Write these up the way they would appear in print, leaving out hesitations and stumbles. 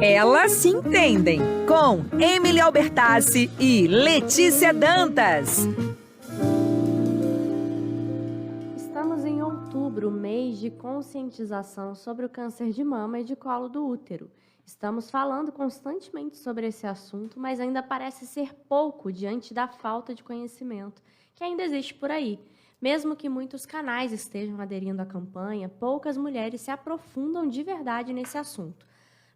Elas se entendem, com Emily Albertassi e Letícia Dantas. Estamos em outubro, mês de conscientização sobre o câncer de mama e de colo do útero. Estamos falando constantemente sobre esse assunto, mas ainda parece ser pouco diante da falta de conhecimento que ainda existe por aí. Mesmo que muitos canais estejam aderindo à campanha, poucas mulheres se aprofundam de verdade nesse assunto.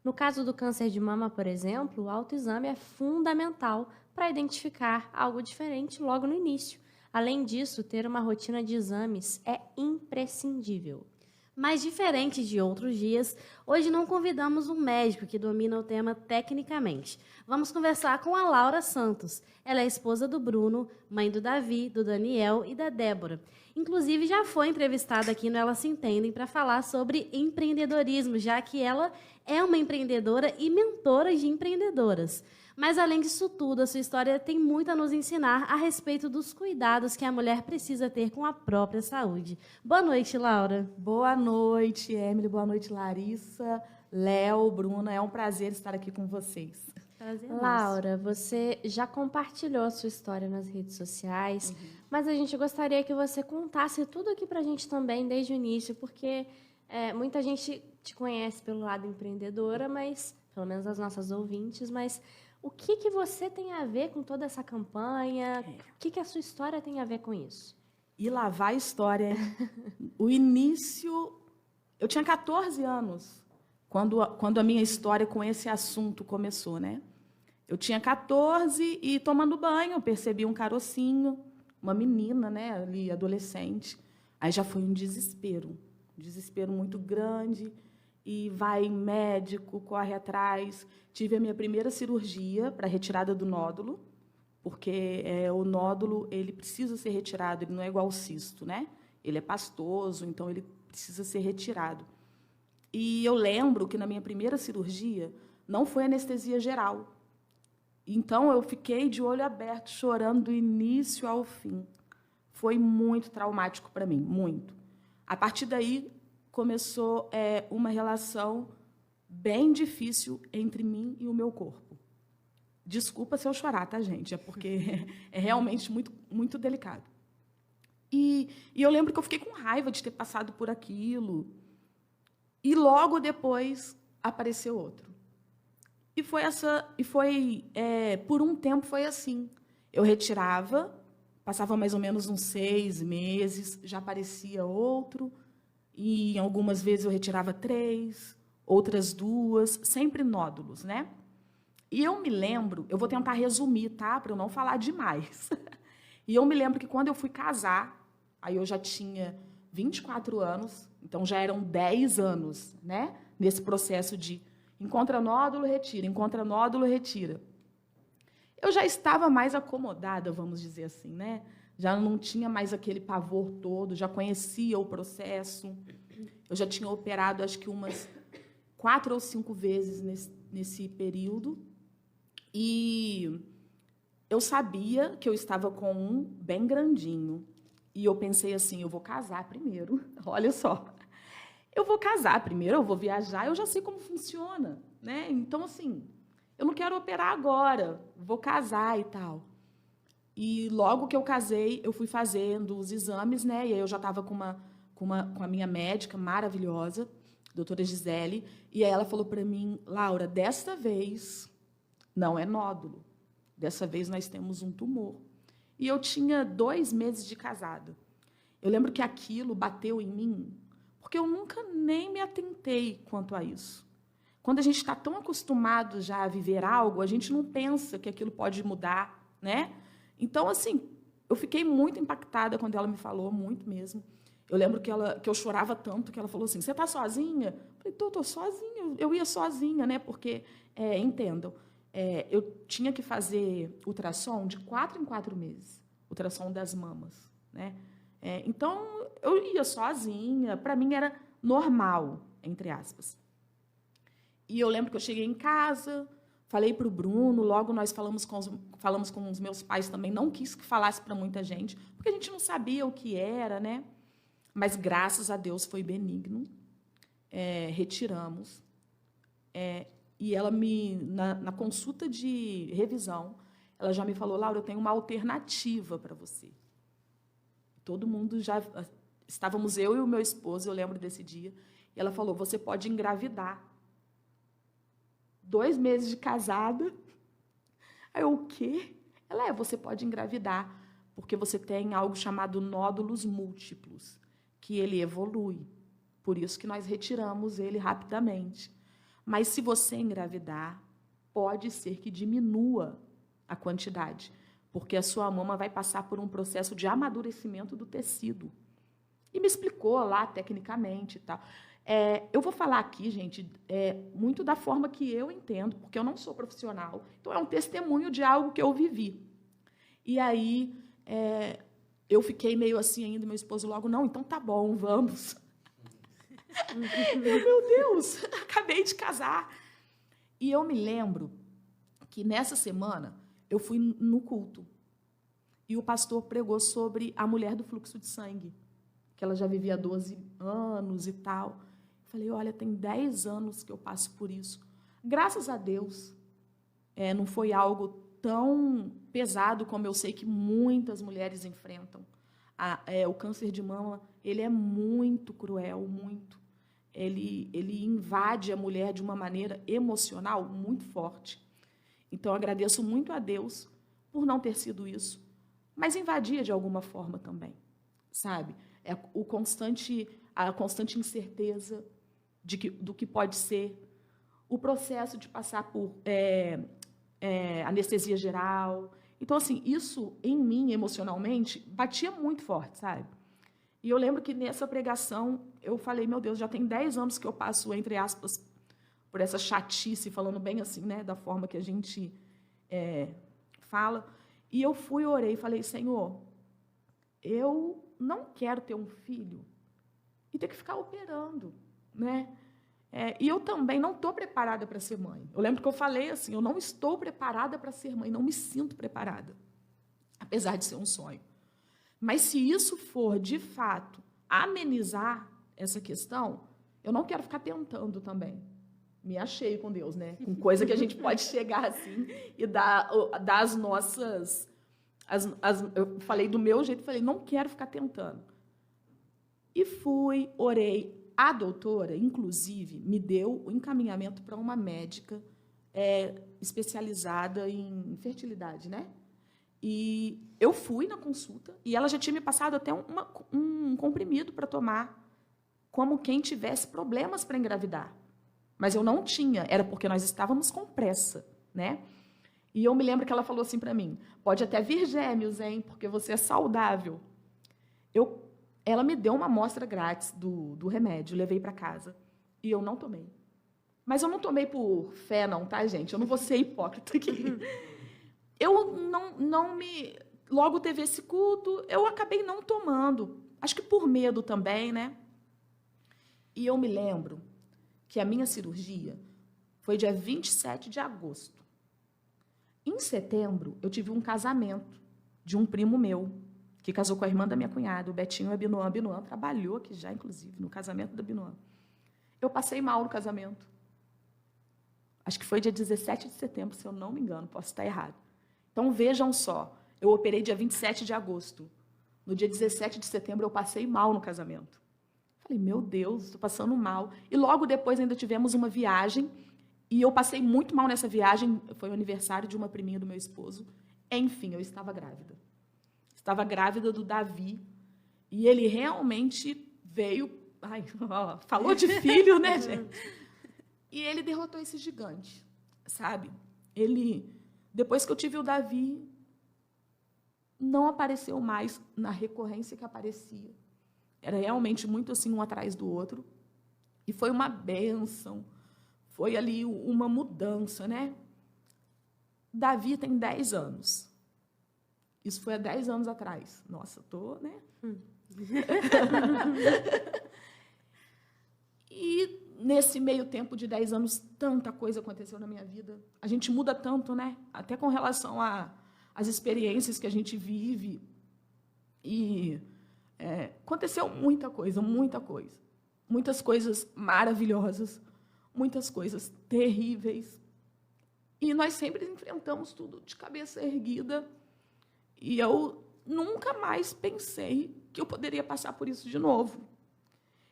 No caso do câncer de mama, por exemplo, o autoexame é fundamental para identificar algo diferente logo no início. Além disso, ter uma rotina de exames é imprescindível. Mas diferente de outros dias, hoje não convidamos um médico que domina o tema tecnicamente. Vamos conversar com a Laura Santos. Ela é esposa do Bruno, mãe do Davi, do Daniel e da Débora. Inclusive, já foi entrevistada aqui no Elas Se Entendem para falar sobre empreendedorismo, já que ela é uma empreendedora e mentora de empreendedoras. Mas, além disso tudo, a sua história tem muito a nos ensinar a respeito dos cuidados que a mulher precisa ter com a própria saúde. Boa noite, Laura. Boa noite, Emily. Boa noite, Larissa, Léo, Bruna. É um prazer estar aqui com vocês. Prazer Laura, você já compartilhou a sua história nas redes sociais, mas a gente gostaria que você contasse tudo aqui pra gente também, desde o início, porque muita gente te conhece pelo lado empreendedora, mas, pelo menos as nossas ouvintes, mas o que você tem a ver com toda essa campanha? O que a sua história tem a ver com isso? E lá vai a história, hein? O início... Eu tinha 14 anos quando a minha história com esse assunto começou, né? Eu tinha 14 e, tomando banho, eu percebi um carocinho, uma menina, né, ali, adolescente. Aí já foi um desespero muito grande. E vai médico, corre atrás. Tive a minha primeira cirurgia para retirada do nódulo, porque o nódulo ele precisa ser retirado, ele não é igual ao cisto, né? Ele é pastoso, então ele precisa ser retirado. E eu lembro que na minha primeira cirurgia não foi anestesia geral. Então eu fiquei de olho aberto, chorando do início ao fim. Foi muito traumático para mim, muito. A partir daí começou uma relação bem difícil entre mim e o meu corpo. Desculpa se eu chorar, tá, gente? É porque é realmente muito, muito delicado. E eu lembro que eu fiquei com raiva de ter passado por aquilo. E logo depois apareceu outro. E por um tempo foi assim. Eu retirava, passava mais ou menos uns 6 meses, já aparecia outro. E algumas vezes eu retirava 3, outras 2, sempre nódulos, né? E eu me lembro, eu vou tentar resumir, tá? Para eu não falar demais. E eu me lembro que quando eu fui casar, aí eu já tinha 24 anos, então já eram 10 anos, né? Nesse processo de encontra nódulo, retira. Eu já estava mais acomodada, vamos dizer assim, né? Já não tinha mais aquele pavor todo, já conhecia o processo. Eu já tinha operado, acho que umas 4 ou 5 vezes nesse período. E eu sabia que eu estava com um bem grandinho. E eu pensei assim, eu vou casar primeiro. Olha só. Eu vou casar primeiro, eu vou viajar, eu já sei como funciona, né? Então, assim, eu não quero operar agora, vou casar e tal. E logo que eu casei, eu fui fazendo os exames, né? E aí eu já estava com a minha médica maravilhosa, doutora Gisele, e aí ela falou para mim, Laura, desta vez não é nódulo, dessa vez nós temos um tumor. E eu tinha 2 meses de casada. Eu lembro que aquilo bateu em mim, porque eu nunca nem me atentei quanto a isso. Quando a gente está tão acostumado já a viver algo, a gente não pensa que aquilo pode mudar, né? Então, assim, eu fiquei muito impactada quando ela me falou, muito mesmo. Eu lembro que eu chorava tanto que ela falou assim, você está sozinha? Eu falei, estou sozinha, eu ia sozinha, né? Porque, entendam, eu tinha que fazer ultrassom de 4 em 4 meses, ultrassom das mamas, né? Então, eu ia sozinha, para mim era normal, entre aspas. E eu lembro que eu cheguei em casa, falei para o Bruno, logo nós falamos com os meus pais também, não quis que falasse para muita gente, porque a gente não sabia o que era, né? Mas, graças a Deus, foi benigno. Retiramos. E ela na consulta de revisão, ela já me falou, Laura, eu tenho uma alternativa para você. Todo mundo já... Estávamos eu e o meu esposo, eu lembro desse dia, e ela falou, você pode engravidar. 2 meses de casada. Aí eu, o quê? Ela, você pode engravidar, porque você tem algo chamado nódulos múltiplos, que ele evolui. Por isso que nós retiramos ele rapidamente. Mas se você engravidar, pode ser que diminua a quantidade, porque a sua mama vai passar por um processo de amadurecimento do tecido. E me explicou lá, tecnicamente e tal. Eu vou falar aqui, gente, muito da forma que eu entendo, porque eu não sou profissional. Então, é um testemunho de algo que eu vivi. E aí, eu fiquei meio assim ainda, meu esposo logo, não, então tá bom, vamos. Meu Deus, acabei de casar. E eu me lembro que nessa semana eu fui no culto e o pastor pregou sobre a mulher do fluxo de sangue, que ela já vivia 12 anos e tal. Falei, olha, tem 10 anos que eu passo por isso. Graças a Deus, não foi algo tão pesado como eu sei que muitas mulheres enfrentam. O câncer de mama, ele é muito cruel, muito. Ele invade a mulher de uma maneira emocional muito forte. Então, eu agradeço muito a Deus por não ter sido isso, mas invadia de alguma forma também, sabe? A constante incerteza do que pode ser, o processo de passar por anestesia geral. Então, assim, isso em mim, emocionalmente, batia muito forte, sabe? E eu lembro que nessa pregação eu falei, meu Deus, já tem 10 anos que eu passo, entre aspas, por essa chatice, falando bem assim, né, da forma que a gente fala. E eu fui, orei e falei, Senhor, eu não quero ter um filho e ter que ficar operando, né? E eu também não estou preparada para ser mãe. Eu lembro que eu falei assim, eu não estou preparada para ser mãe, não me sinto preparada, apesar de ser um sonho. Mas se isso for, de fato, amenizar essa questão, eu não quero ficar tentando também. Me achei com Deus, né? Com coisa que a gente pode chegar assim e dar as nossas... eu falei do meu jeito, falei, não quero ficar tentando. E fui, orei. A doutora, inclusive, me deu o encaminhamento para uma médica especializada em fertilidade, né? E eu fui na consulta e ela já tinha me passado até um comprimido para tomar, como quem tivesse problemas para engravidar. Mas eu não tinha, era porque nós estávamos com pressa, né? E eu me lembro que ela falou assim para mim, pode até vir gêmeos, hein, porque você é saudável. Ela me deu uma amostra grátis do remédio, levei para casa, e eu não tomei. Mas eu não tomei por fé, não, tá, gente? Eu não vou ser hipócrita aqui. Eu não me... Logo teve esse culto, eu acabei não tomando. Acho que por medo também, né? E eu me lembro que a minha cirurgia foi dia 27 de agosto. Em setembro, eu tive um casamento de um primo meu, que casou com a irmã da minha cunhada, o Betinho Abinoam. Abinoam trabalhou aqui já, inclusive, no casamento do Abinoam. Eu passei mal no casamento. Acho que foi dia 17 de setembro, se eu não me engano, posso estar errado. Então, vejam só, eu operei dia 27 de agosto. No dia 17 de setembro, eu passei mal no casamento. Falei, meu Deus, estou passando mal. E logo depois ainda tivemos uma viagem, e eu passei muito mal nessa viagem, foi o aniversário de uma priminha do meu esposo. Enfim, eu estava grávida. Estava grávida do Davi, e ele realmente veio... falou de filho, né, gente? E ele derrotou esse gigante, sabe? Depois que eu tive o Davi, não apareceu mais na recorrência que aparecia. Era realmente muito assim, um atrás do outro. E foi uma bênção. Foi ali uma mudança, né? Davi tem 10 anos. Isso foi há 10 anos atrás. Nossa, né? E nesse meio tempo de 10 anos, tanta coisa aconteceu na minha vida. A gente muda tanto, né? Até com relação às experiências que a gente vive. E aconteceu muita coisa, muita coisa. Muitas coisas maravilhosas, muitas coisas terríveis. E nós sempre enfrentamos tudo de cabeça erguida. E eu nunca mais pensei que eu poderia passar por isso de novo.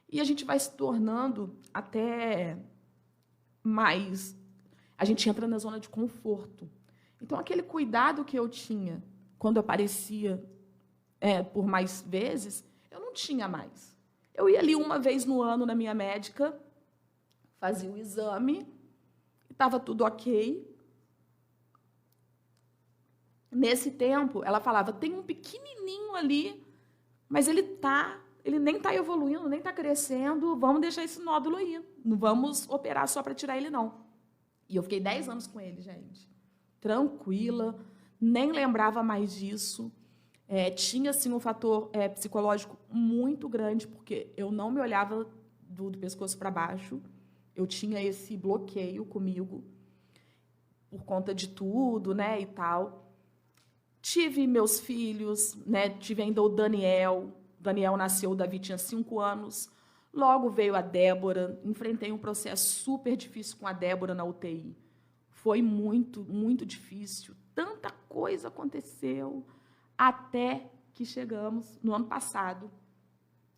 E a gente vai se tornando até mais... A gente entra na zona de conforto. Então, aquele cuidado que eu tinha quando aparecia por mais vezes, eu não tinha mais. Eu ia ali uma vez no ano na minha médica, fazia o exame, estava tudo ok. Nesse tempo, ela falava, tem um pequenininho ali, mas ele nem está evoluindo, nem está crescendo, vamos deixar esse nódulo aí. Não vamos operar só para tirar ele, não. E eu fiquei 10 anos com ele, gente. Tranquila, nem lembrava mais disso. Tinha, assim, um fator psicológico muito grande, porque eu não me olhava do pescoço para baixo. Eu tinha esse bloqueio comigo, por conta de tudo, né, e tal. Tive meus filhos, né, tive ainda o Daniel. O Daniel nasceu, o Davi tinha 5 anos. Logo veio a Débora. Enfrentei um processo super difícil com a Débora na UTI. Foi muito, muito difícil. Tanta coisa aconteceu até que chegamos no ano passado.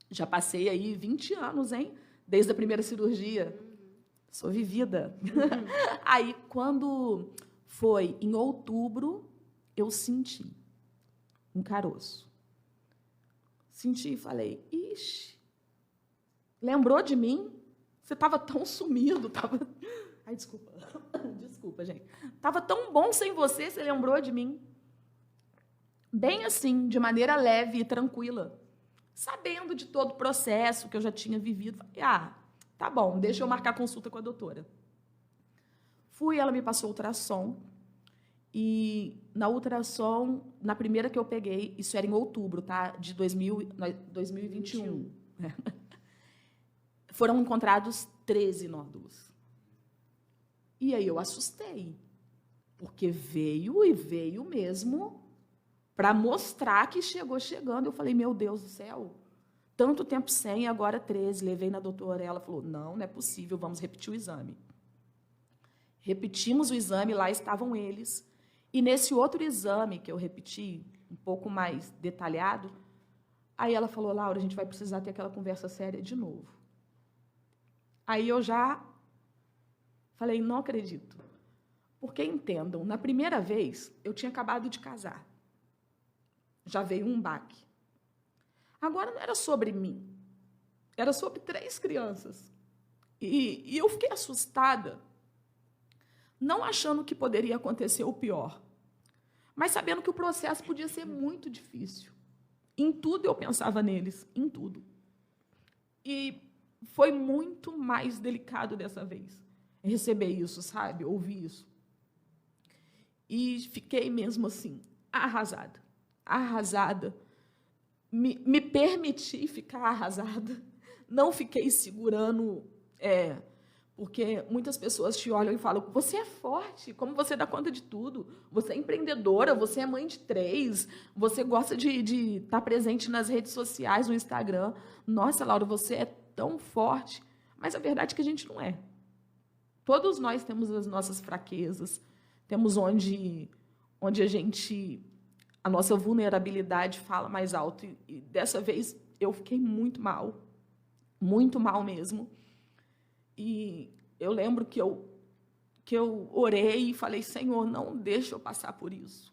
Já passei aí 20 anos, hein? Desde a primeira cirurgia. Sou vivida. Aí, quando foi em outubro, eu senti um caroço. Senti e falei, ixi, lembrou de mim? Você estava tão sumido, estava... Ai, desculpa. Desculpa, gente. Estava tão bom sem você, você lembrou de mim? Bem assim, de maneira leve e tranquila. Sabendo de todo o processo que eu já tinha vivido. Falei, tá bom, deixa eu marcar consulta com a doutora. Fui, ela me passou ultrassom. E na ultrassom, na primeira que eu peguei, isso era em outubro, tá? De 2021. Foram encontrados 13 nódulos. E aí eu assustei, porque veio mesmo para mostrar que chegou chegando. Eu falei, meu Deus do céu, tanto tempo sem, agora 13. Levei na doutora, ela falou, não é possível, vamos repetir o exame. Repetimos o exame, lá estavam eles. E nesse outro exame que eu repeti, um pouco mais detalhado, aí ela falou, Laura, a gente vai precisar ter aquela conversa séria de novo. Aí eu já falei, não acredito. Porque, entendam, na primeira vez, eu tinha acabado de casar. Já veio um baque. Agora não era sobre mim. Era sobre 3 crianças. E eu fiquei assustada, não achando que poderia acontecer o pior, mas sabendo que o processo podia ser muito difícil. Em tudo eu pensava neles, em tudo. E foi muito mais delicado dessa vez receber isso, sabe? Ouvir isso. E fiquei mesmo assim, arrasada. Arrasada. Me permiti ficar arrasada. Não fiquei segurando... porque muitas pessoas te olham e falam, você é forte, como você dá conta de tudo? Você é empreendedora, você é mãe de 3, você gosta de estar presente nas redes sociais, no Instagram. Nossa, Laura, você é tão forte. Mas a verdade é que a gente não é. Todos nós temos as nossas fraquezas, temos onde a nossa vulnerabilidade fala mais alto. E dessa vez eu fiquei muito mal mesmo. E eu lembro que eu orei e falei, Senhor, não deixa eu passar por isso.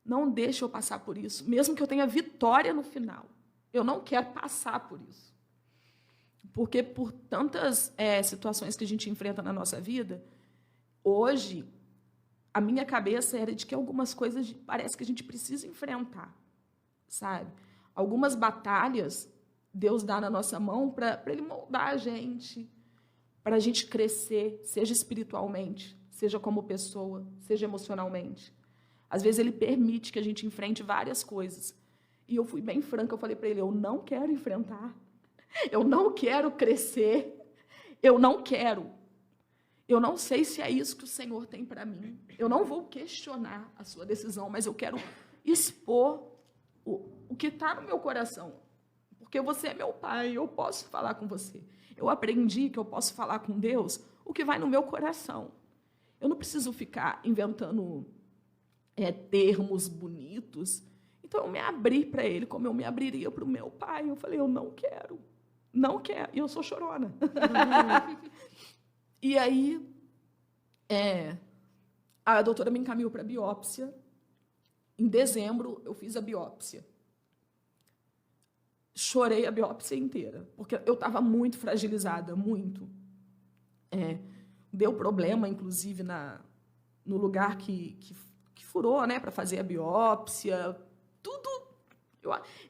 Não deixa eu passar por isso. Mesmo que eu tenha vitória no final, eu não quero passar por isso. Porque por tantas situações que a gente enfrenta na nossa vida, hoje, a minha cabeça era de que algumas coisas parece que a gente precisa enfrentar, sabe? Algumas batalhas Deus dá na nossa mão para Ele moldar a gente, para a gente crescer, seja espiritualmente, seja como pessoa, seja emocionalmente. Às vezes, Ele permite que a gente enfrente várias coisas. E eu fui bem franca, eu falei para Ele, eu não quero enfrentar, eu não quero crescer, eu não quero. Eu não sei se é isso que o Senhor tem para mim. Eu não vou questionar a sua decisão, mas eu quero expor o que está no meu coração. Porque você é meu pai, eu posso falar com você. Eu aprendi que eu posso falar com Deus o que vai no meu coração. Eu não preciso ficar inventando termos bonitos. Então, eu me abri para ele, como eu me abriria para o meu pai. Eu falei, eu não quero. E eu sou chorona. E aí, a doutora me encaminhou para a biópsia. Em dezembro, eu fiz a biópsia. Chorei a biópsia inteira, porque eu estava muito fragilizada, muito. Deu problema, inclusive, no lugar que furou, né, para fazer a biópsia. Tudo.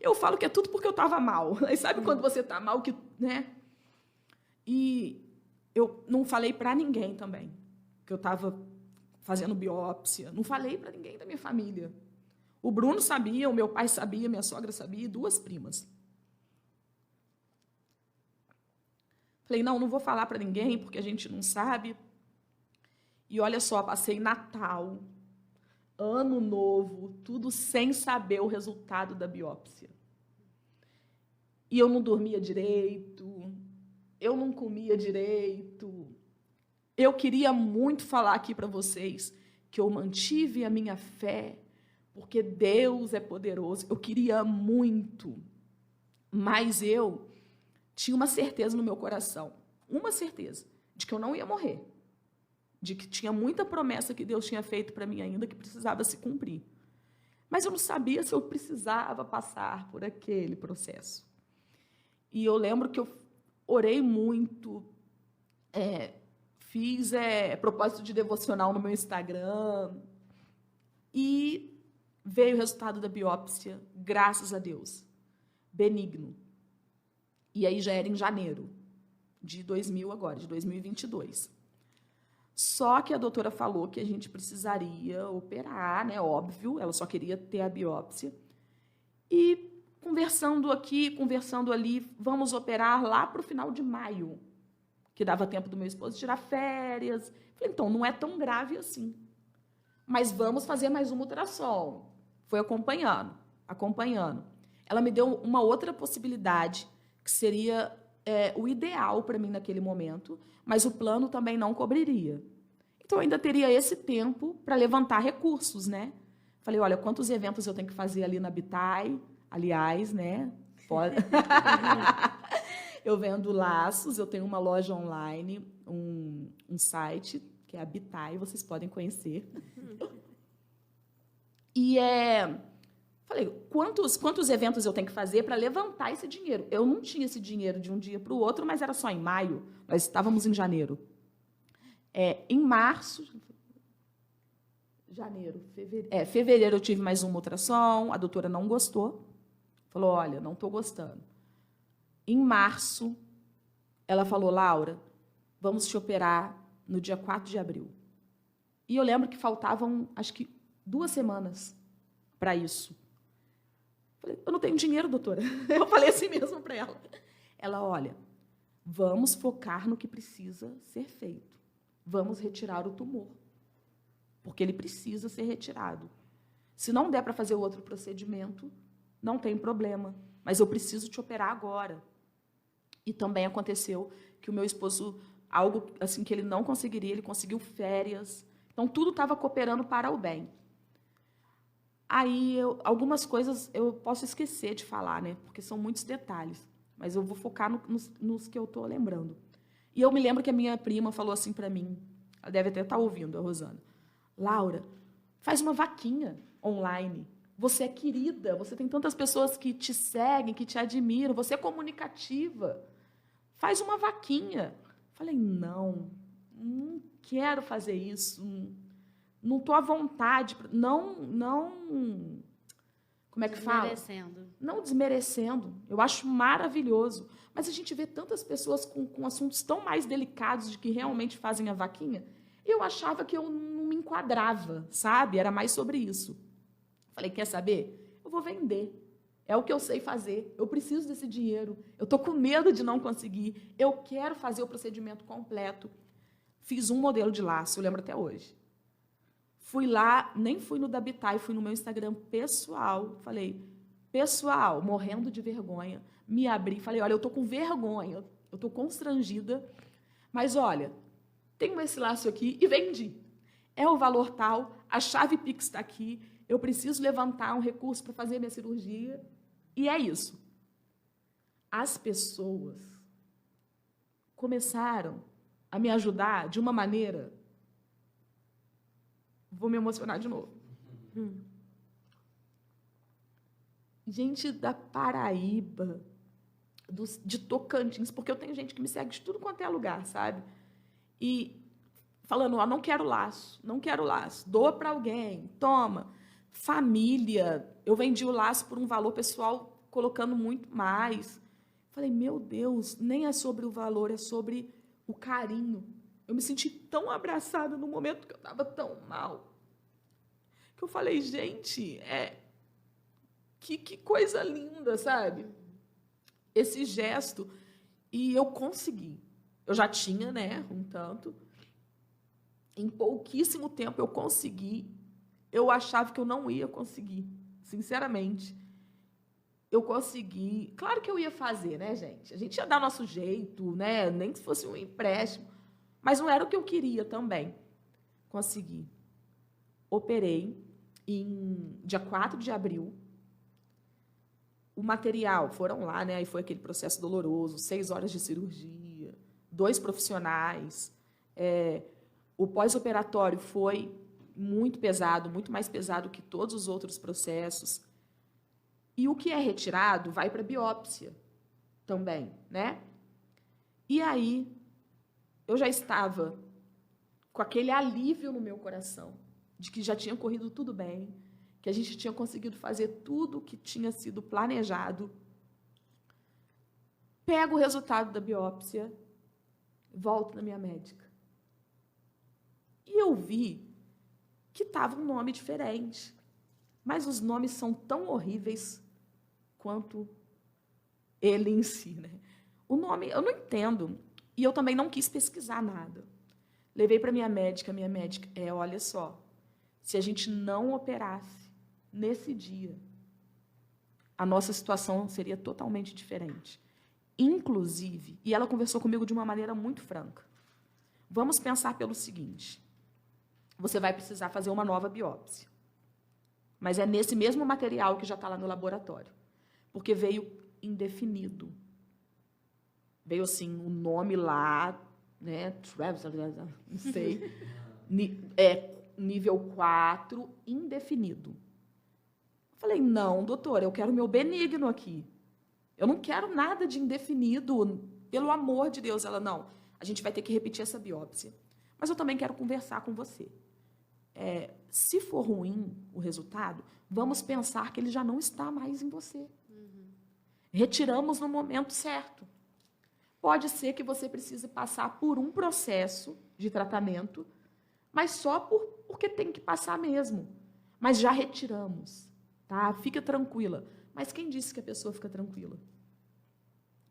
Eu falo que é tudo porque eu estava mal. Aí sabe quando você está mal, né? E eu não falei para ninguém também que eu estava fazendo biópsia. Não falei para ninguém da minha família. O Bruno sabia, o meu pai sabia, minha sogra sabia e 2 primas. Falei, não vou falar para ninguém, porque a gente não sabe. E olha só, passei Natal, Ano Novo, tudo sem saber o resultado da biópsia. E eu não dormia direito, eu não comia direito. Eu queria muito falar aqui para vocês que eu mantive a minha fé, porque Deus é poderoso. Eu queria muito, mas eu tinha uma certeza no meu coração, uma certeza, de que eu não ia morrer, de que tinha muita promessa que Deus tinha feito para mim ainda, que precisava se cumprir. Mas eu não sabia se eu precisava passar por aquele processo. E eu lembro que eu orei muito, fiz propósito de devocional no meu Instagram, e veio o resultado da biópsia, graças a Deus, benigno. E aí já era em janeiro de 2022. Só que a doutora falou que a gente precisaria operar, né? Óbvio, ela só queria ter a biópsia. E conversando aqui, conversando ali, vamos operar lá para o final de maio, que dava tempo do meu esposo tirar férias. Falei, então, não é tão grave assim. Mas vamos fazer mais uma ultrassom. Foi acompanhando. Ela me deu uma outra possibilidade, que seria o ideal para mim naquele momento, mas o plano também não cobriria. Então, eu ainda teria esse tempo para levantar recursos, né? Falei, olha, quantos eventos eu tenho que fazer ali na Bitai? Aliás, né? Pode... Eu vendo laços, eu tenho uma loja online, um site, que é a Bitai, vocês podem conhecer. E falei, quantos eventos eu tenho que fazer para levantar esse dinheiro? Eu não tinha esse dinheiro de um dia para o outro, mas era só em maio. Nós estávamos em janeiro. Em março, fevereiro eu tive mais uma ultrassom, a doutora não gostou. Falou, olha, não estou gostando. Em março, ela falou, Laura, vamos te operar no dia 4 de abril. E eu lembro que faltavam, acho que 2 semanas para isso. Falei, eu não tenho dinheiro, doutora. Eu falei assim mesmo para ela. Ela, olha, vamos focar no que precisa ser feito. Vamos retirar o tumor, porque ele precisa ser retirado. Se não der para fazer o outro procedimento, não tem problema, mas eu preciso te operar agora. E também aconteceu que o meu esposo, algo assim que ele não conseguiria, ele conseguiu férias. Então, tudo estava cooperando para o bem. Aí, algumas coisas eu posso esquecer de falar, né? Porque são muitos detalhes. Mas eu vou focar nos que eu estou lembrando. E eu me lembro que a minha prima falou assim para mim, ela deve até estar ouvindo, a Rosana. Laura, faz uma vaquinha online. Você é querida, você tem tantas pessoas que te seguem, que te admiram, você é comunicativa. Faz uma vaquinha. Falei, não quero fazer isso. Não estou à vontade. Não, como é que fala? Não desmerecendo. Eu acho maravilhoso. Mas a gente vê tantas pessoas com assuntos tão mais delicados de que realmente fazem a vaquinha. Eu achava que eu não me enquadrava, sabe? Era mais sobre isso. Falei, quer saber? Eu vou vender. É o que eu sei fazer. Eu preciso desse dinheiro. Eu estou com medo de não conseguir. Eu quero fazer o procedimento completo. Fiz um modelo de laço, eu lembro até hoje. Fui lá, nem fui no da Bitai, fui no meu Instagram pessoal. Falei, pessoal, morrendo de vergonha. Me abri, falei, olha, eu estou com vergonha, eu estou constrangida. Mas, olha, tenho esse laço aqui e vendi. É o valor tal, a chave Pix está aqui, eu preciso levantar um recurso para fazer minha cirurgia, e é isso. As pessoas começaram a me ajudar de uma maneira... Vou me emocionar de novo. Gente da Paraíba, de Tocantins, porque eu tenho gente que me segue de tudo quanto é lugar, sabe? E falando, ó, não quero laço, doa para alguém, toma. Família, eu vendi o laço por um valor, pessoal colocando muito mais. Falei, meu Deus, nem é sobre o valor, é sobre o carinho. Eu me senti tão abraçada no momento que eu estava tão mal, que eu falei, gente, que coisa linda, sabe? Esse gesto. E eu consegui. Eu já tinha, né, um tanto. Em pouquíssimo tempo eu consegui. Eu achava que eu não ia conseguir, sinceramente. Eu consegui. Claro que eu ia fazer, né, gente? A gente ia dar nosso jeito, né? Nem que fosse um empréstimo. Mas não era o que eu queria também. Consegui. Operei em dia 4 de abril. O material, foram lá, né? Aí foi aquele processo doloroso, 6 horas de cirurgia, 2 profissionais. O pós-operatório foi muito pesado, muito mais pesado que todos os outros processos. E o que é retirado vai para biópsia também, né? E aí, eu já estava com aquele alívio no meu coração, de que já tinha corrido tudo bem, que a gente tinha conseguido fazer tudo o que tinha sido planejado. Pego o resultado da biópsia, volto na minha médica. E eu vi que estava um nome diferente. Mas os nomes são tão horríveis quanto ele em si, né? O nome, eu não entendo. E eu também não quis pesquisar nada. Levei para minha médica, olha só, se a gente não operasse nesse dia, a nossa situação seria totalmente diferente. Inclusive, e ela conversou comigo de uma maneira muito franca. Vamos pensar pelo seguinte, você vai precisar fazer uma nova biópsia. Mas é nesse mesmo material que já está lá no laboratório. Porque veio indefinido. Veio, assim, o nome lá, né? Não sei. Nível 4, indefinido. Eu falei, não, doutora, eu quero o meu benigno aqui. Eu não quero nada de indefinido, pelo amor de Deus. Ela, não, a gente vai ter que repetir essa biópsia. Mas eu também quero conversar com você. Se for ruim o resultado, vamos pensar que ele já não está mais em você. Retiramos no momento certo. Pode ser que você precise passar por um processo de tratamento, mas só porque tem que passar mesmo. Mas já retiramos, tá? Fica tranquila. Mas quem disse que a pessoa fica tranquila?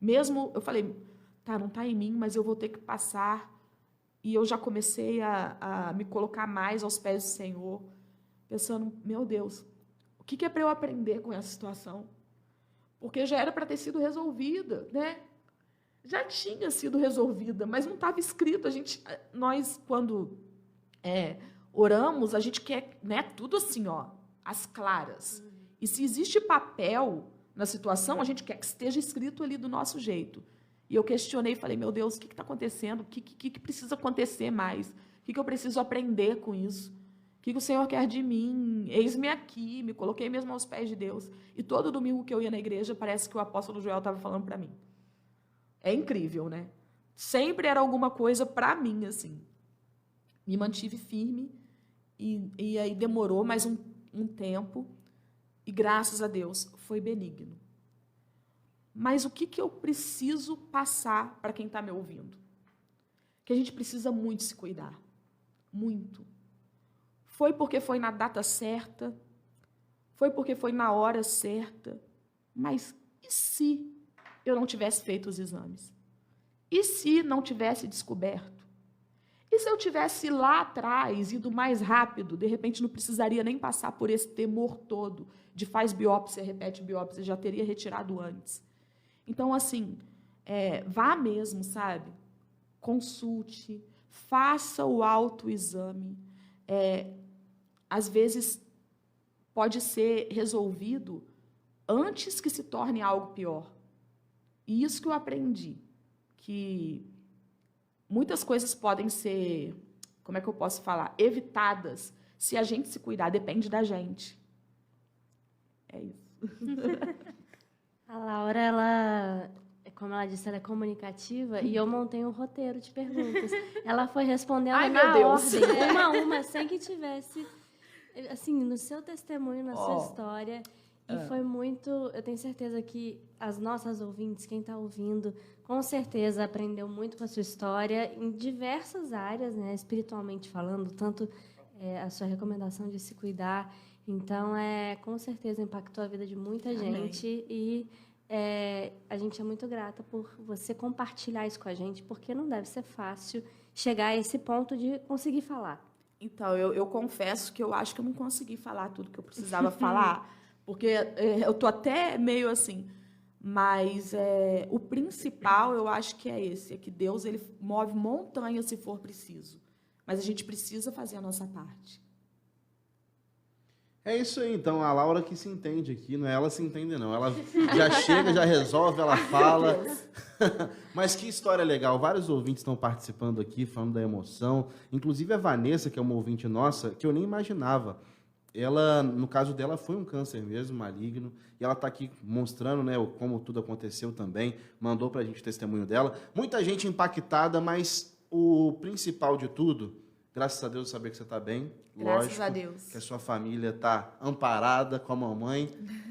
Mesmo, eu falei, tá, não está em mim, mas eu vou ter que passar. E eu já comecei a me colocar mais aos pés do Senhor, pensando, meu Deus, o que é para eu aprender com essa situação? Porque já era para ter sido resolvida, né? Já tinha sido resolvida, mas não estava escrito. Nós, quando oramos, a gente quer, né, tudo assim, ó, às claras. E se existe papel na situação, a gente quer que esteja escrito ali do nosso jeito. E eu questionei e falei, meu Deus, o que está acontecendo? O que precisa acontecer mais? O que eu preciso aprender com isso? O que o Senhor quer de mim? Eis-me aqui, me coloquei mesmo aos pés de Deus. E todo domingo que eu ia na igreja, parece que o apóstolo Joel estava falando para mim. É incrível, né? Sempre era alguma coisa para mim, assim. Me mantive firme e aí demorou mais um tempo e, graças a Deus, foi benigno. Mas o que eu preciso passar para quem está me ouvindo? Que a gente precisa muito se cuidar. Muito. Foi porque foi na data certa, foi porque foi na hora certa, mas e se eu não tivesse feito os exames? E se não tivesse descoberto? E se eu tivesse lá atrás ido mais rápido, de repente não precisaria nem passar por esse temor todo de faz biópsia, repete biópsia, já teria retirado antes. Então, assim, vá mesmo, sabe? Consulte, faça o autoexame. Às vezes, pode ser resolvido antes que se torne algo pior. E isso que eu aprendi, que muitas coisas podem ser, como é que eu posso falar, evitadas se a gente se cuidar, depende da gente. É isso. A Laura, ela, como ela disse, ela é comunicativa e eu montei um roteiro de perguntas. Ela foi respondendo Ai, na meu Deus. ordem, uma a uma, sem que tivesse, assim, no seu testemunho, na sua história. E foi muito... Eu tenho certeza que as nossas ouvintes, quem está ouvindo, com certeza aprendeu muito com a sua história em diversas áreas, né, espiritualmente falando, tanto a sua recomendação de se cuidar. Então, com certeza impactou a vida de muita gente. E a gente é muito grata por você compartilhar isso com a gente, porque não deve ser fácil chegar a esse ponto de conseguir falar. Então, eu confesso que eu acho que eu não consegui falar tudo que eu precisava falar, porque eu estou até meio assim. Mas o principal, eu acho que é esse, é que Deus ele move montanhas se for preciso. Mas a gente precisa fazer a nossa parte. É isso aí, então, a Laura que se entende aqui, não é ela se entende, não. Ela já chega, já resolve, ela fala. Mas que história legal, vários ouvintes estão participando aqui, falando da emoção. Inclusive a Vanessa, que é uma ouvinte nossa, que eu nem imaginava. Ela, no caso dela, foi um câncer mesmo, maligno, e ela está aqui mostrando, né, como tudo aconteceu também, mandou para a gente o testemunho dela. Muita gente impactada, mas o principal de tudo, graças a Deus, saber que você está bem. Graças Lógico, a Deus. que a sua família está amparada com a mamãe,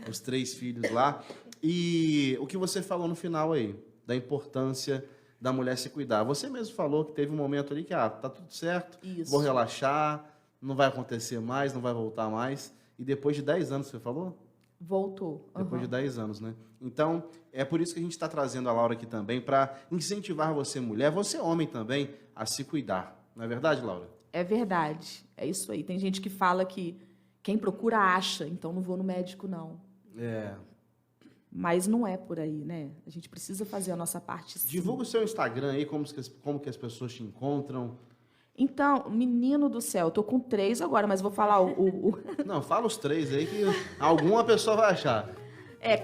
os 3 filhos lá. E o que você falou no final aí, da importância da mulher se cuidar. Você mesmo falou que teve um momento ali que, tá tudo certo, Isso. vou relaxar, não vai acontecer mais, não vai voltar mais. E depois de 10 anos, você falou? Voltou. Depois de 10 anos, né? Então, é por isso que a gente está trazendo a Laura aqui também, para incentivar você, mulher, você, homem também, a se cuidar. Não é verdade, Laura? É verdade. É isso aí. Tem gente que fala que quem procura acha, então não vou no médico, não. Mas não é por aí, né? A gente precisa fazer a nossa parte, sim. Divulga o seu Instagram aí, como que as pessoas te encontram. Então, menino do céu, eu tô com 3 agora, mas vou falar Não, fala os 3 aí que alguma pessoa vai achar.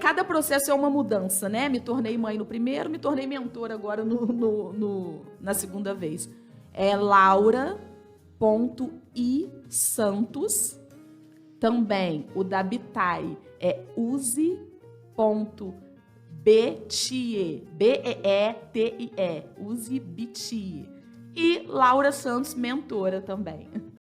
Cada processo é uma mudança, né? Me tornei mãe no primeiro, me tornei mentora agora na segunda vez. É laura.isantos. Também o da Bitai é uzi.betie, B-E-E-T-I-E, uzi Bitie. E Laura Santos, mentora também.